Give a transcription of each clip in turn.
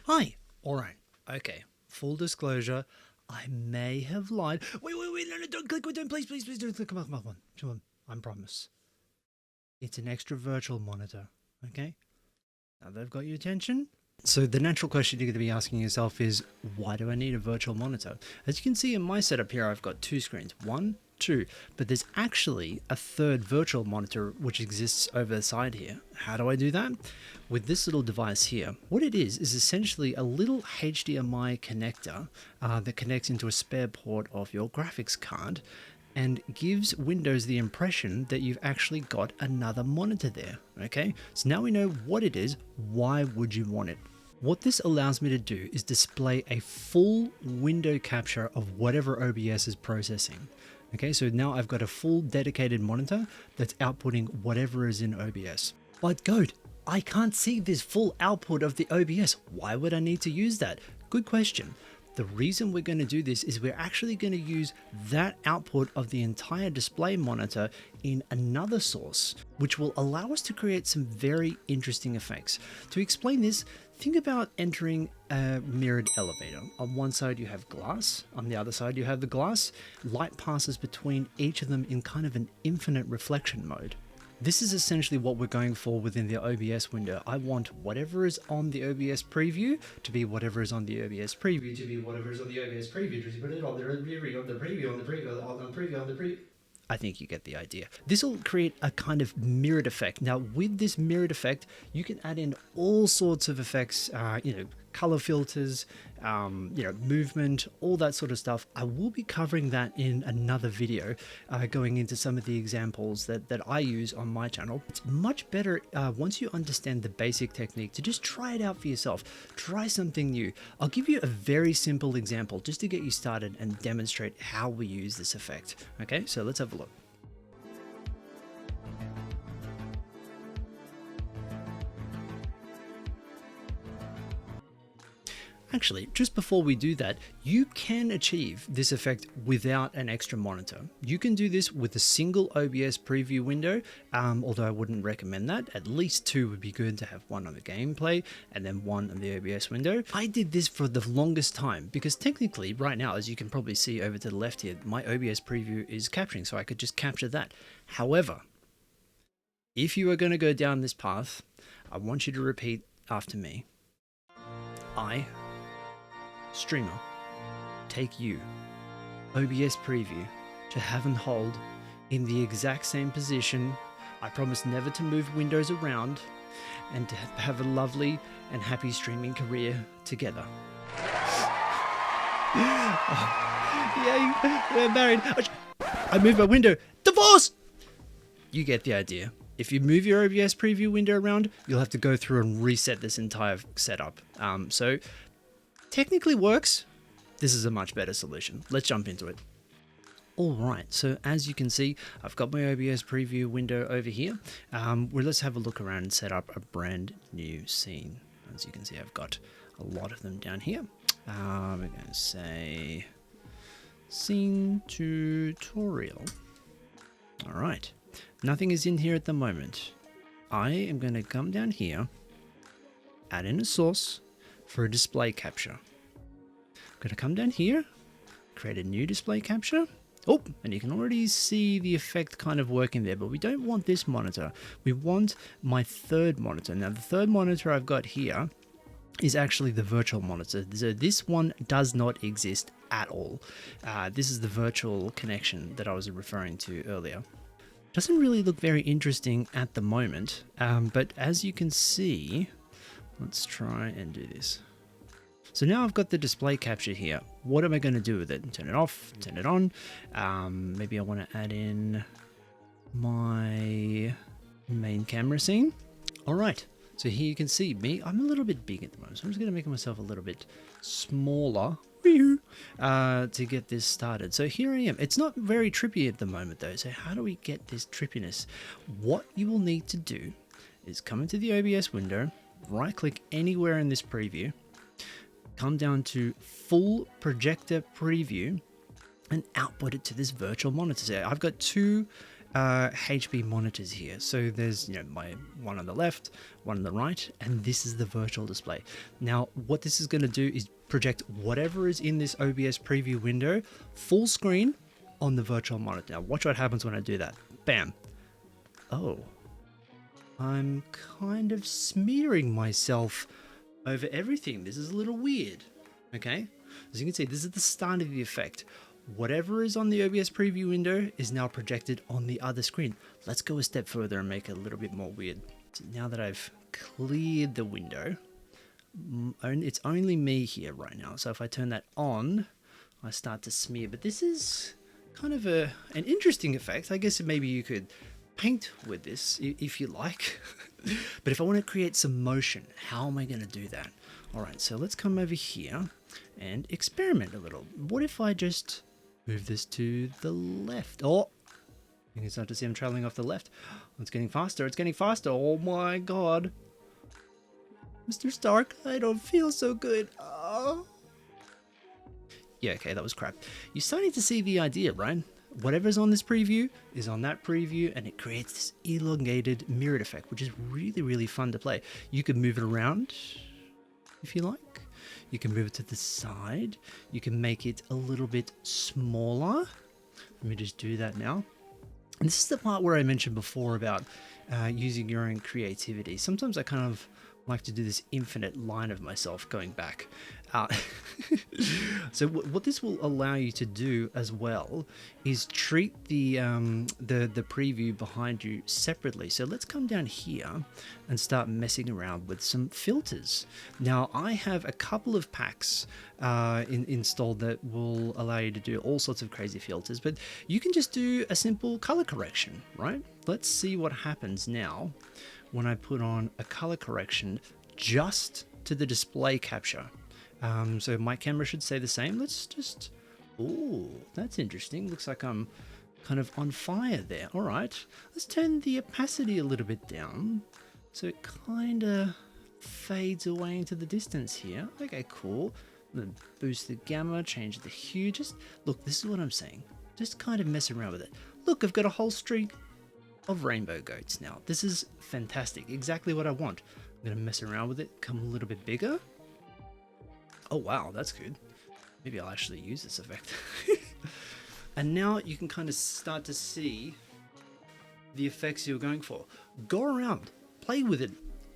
Hi. All right. Okay. Full disclosure, I may have lied. Wait. No, don't click. Don't. Please don't click. Come on. I promise. It's an extra virtual monitor. Okay. Now they've got your attention. So the natural question you're going to be asking yourself is, why do I need a virtual monitor? As you can see in my setup here, I've got two screens. One, two. But there's actually a third virtual monitor which exists over the side here. How do I do that? With this little device here, what it is essentially a little HDMI connector that connects into a spare port of your graphics card and gives Windows the impression that you've actually got another monitor there. Okay, so now we know what it is. Why would you want it? What this allows me to do is display a full window capture of whatever OBS is processing. Okay, so now I've got a full dedicated monitor that's outputting whatever is in OBS. But Goat, I can't see this full output of the OBS. Why would I need to use that? Good question. The reason we're going to do this is we're actually going to use that output of the entire display monitor in another source, which will allow us to create some very interesting effects. To explain this, think about entering a mirrored elevator. On one side you have glass, on the other side you have the glass. Light passes between each of them in kind of an infinite reflection mode. This is essentially what we're going for within the OBS window. I want whatever is on the OBS preview to be whatever is on the OBS preview to be whatever is on the OBS preview to put it on the preview, on the preview, on the preview, on the preview, on the preview. I think you get the idea. This will create a kind of mirrored effect. Now, with this mirrored effect, you can add in all sorts of effects, color filters, movement, all that sort of stuff. I will be covering that in another video, going into some of the examples that I use on my channel. It's much better once you understand the basic technique to just try it out for yourself. Try something new. I'll give you a very simple example just to get you started and demonstrate how we use this effect. Okay, so let's have a look. Actually, just before we do that, you can achieve this effect without an extra monitor. You can do this with a single OBS preview window, although I wouldn't recommend that. At least two would be good, to have one on the gameplay and then one on the OBS window. I did this for the longest time because technically right now, as you can probably see over to the left here, my OBS preview is capturing, so I could just capture that. However, if you are going to go down this path, I want you to repeat after me. I, streamer, take you, OBS preview, to have and hold in the exact same position. I promise never to move windows around and to have a lovely and happy streaming career together. Yay, we're married. I moved my window. Divorce! You get the idea. If you move your OBS preview window around, you'll have to go through and reset this entire setup. So technically works. This is a much better solution. Let's jump into it. All right, so as you can see, I've got my OBS preview window over here. Let's have a look around and set up a brand new scene. As you can see, I've got a lot of them down here. We're going to say scene tutorial. All right. Nothing is in here at the moment. I am going to come down here, add in a source for a display capture. I'm going to come down here, create a new display capture. Oh, and you can already see the effect kind of working there, but we don't want this monitor. We want my third monitor. Now, the third monitor I've got here is actually the virtual monitor. So this one does not exist at all. This is the virtual connection that I was referring to earlier. Doesn't really look very interesting at the moment, but as you can see, let's try and do this. So now I've got the display capture here. What am I going to do with it? Turn it off, turn it on. Maybe I want to add in my main camera scene. All right, so here you can see me. I'm a little bit big at the moment, so I'm just going to make myself a little bit smaller to get this started. So here I am. It's not very trippy at the moment though. So how do we get this trippiness? What you will need to do is come into the OBS window, right click anywhere in this preview, come down to full projector preview and output it to this virtual monitor. So I've got two HP monitors here. So there's, my one on the left, one on the right, and this is the virtual display. Now, what this is going to do is project whatever is in this OBS preview window full screen on the virtual monitor. Now, watch what happens when I do that. Bam. Oh, I'm kind of smearing myself over everything. This is a little weird. Okay, as you can see, this is the start of the effect. Whatever is on the OBS preview window is now projected on the other screen. Let's go a step further and make it a little bit more weird. So now that I've cleared the window, it's only me here right now. So if I turn that on, I start to smear. But this is kind of an interesting effect. I guess maybe you could paint with this if you like. But if I want to create some motion, how am I going to do that? All right, so let's come over here and experiment a little. What if I just move this to the left? Oh, you can start to see I'm traveling off the left. It's getting faster. It's getting faster. Oh my god. Mr. Stark, I don't feel so good. Oh. Yeah, okay, that was crap. You're starting to see the idea, right? Whatever's on this preview is on that preview, and it creates this elongated mirrored effect, which is really, really fun to play. You can move it around if you like. You can move it to the side. You can make it a little bit smaller. Let me just do that now. And this is the part where I mentioned before about using your own creativity. Sometimes I kind of like to do this infinite line of myself going back. So what this will allow you to do as well is treat the preview behind you separately. So let's come down here and start messing around with some filters. Now I have a couple of packs installed that will allow you to do all sorts of crazy filters, but you can just do a simple color correction, right? Let's see what happens now when I put on a color correction just to the display capture. So my camera should say the same. Let's just, oh, that's interesting. Looks like I'm kind of on fire there. All right, let's turn the opacity a little bit down so it kind of fades away into the distance here. Okay, cool. Then boost the gamma, change the hue. Just look, this is what I'm saying. Just kind of mess around with it. Look, I've got a whole streak of rainbow goats now. This is fantastic. Exactly what I want. I'm going to mess around with it, come a little bit bigger. Oh wow, that's good. Maybe I'll actually use this effect. And now you can kind of start to see the effects you're going for. Go around, play with it.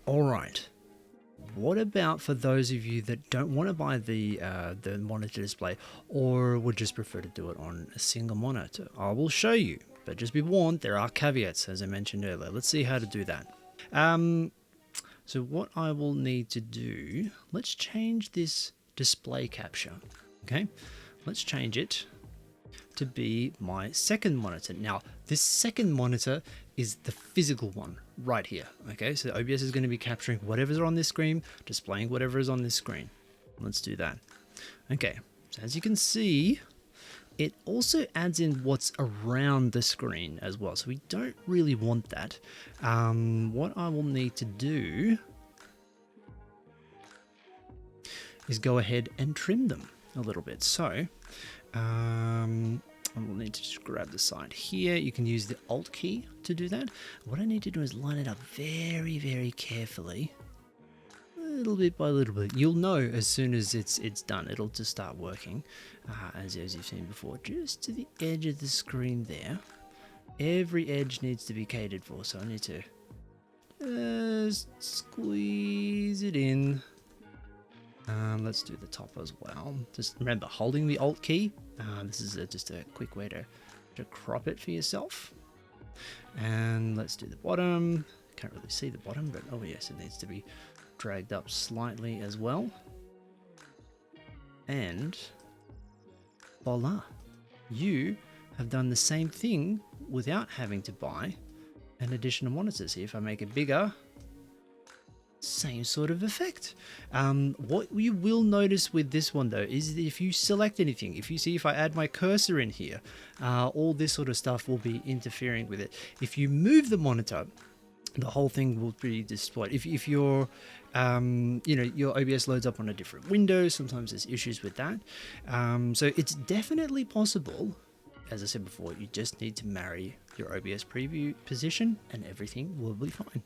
All right. What about for those of you that don't want to buy the monitor display or would just prefer to do it on a single monitor? I will show you, but just be warned, there are caveats, as I mentioned earlier. Let's see how to do that. So what I will need to do, let's change this display capture. Okay, let's change it to be my second monitor. Now, this second monitor is the physical one right here. Okay, so OBS is going to be capturing whatever's on this screen, displaying whatever is on this screen. Let's do that. Okay, so as you can see, it also adds in what's around the screen as well. So we don't really want that. What I will need to do is go ahead and trim them a little bit. So I will need to just grab the side here. You can use the Alt key to do that. What I need to do is line it up very, very carefully. Little bit by little bit. You'll know as soon as it's done. It'll just start working as you've seen before. Just to the edge of the screen there. Every edge needs to be catered for, so I need to squeeze it in. Let's do the top as well. Just remember, holding the Alt key. This is just a quick way to crop it for yourself. And let's do the bottom. Can't really see the bottom, but oh yes, it needs to be dragged up slightly as well. And voila, you have done the same thing without having to buy an additional monitor. See, if I make it bigger, same sort of effect. What you will notice with this one though is that if you select anything, if I add my cursor in here, all this sort of stuff will be interfering with it. If you move the monitor, the whole thing will be displayed. If your your OBS loads up on a different window, sometimes there's issues with that. So it's definitely possible as I said before, you just need to marry your OBS preview position and everything will be fine.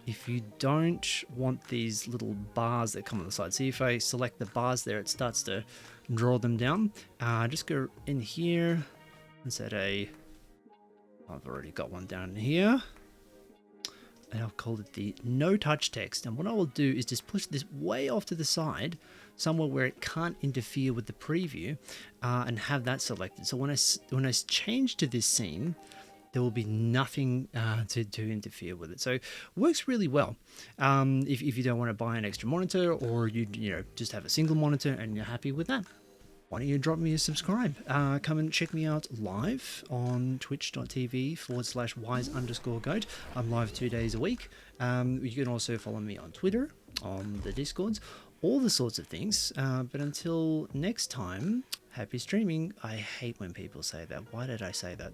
If you don't want these little bars that come on the side, see if I select the bars there, it starts to draw them down. Just go in here and set I've already got one down here. And I'll call it the no touch text. And what I will do is just push this way off to the side, somewhere where it can't interfere with the preview, and have that selected. So when I change to this scene, there will be nothing to interfere with it. So it works really well. If you don't want to buy an extra monitor, or you just have a single monitor and you're happy with that, why don't you drop me a subscribe? Come and check me out live on twitch.tv/wise_goat. I'm live 2 days a week. You can also follow me on Twitter, on the Discords, all the sorts of things. But until next time, happy streaming. I hate when people say that. Why did I say that?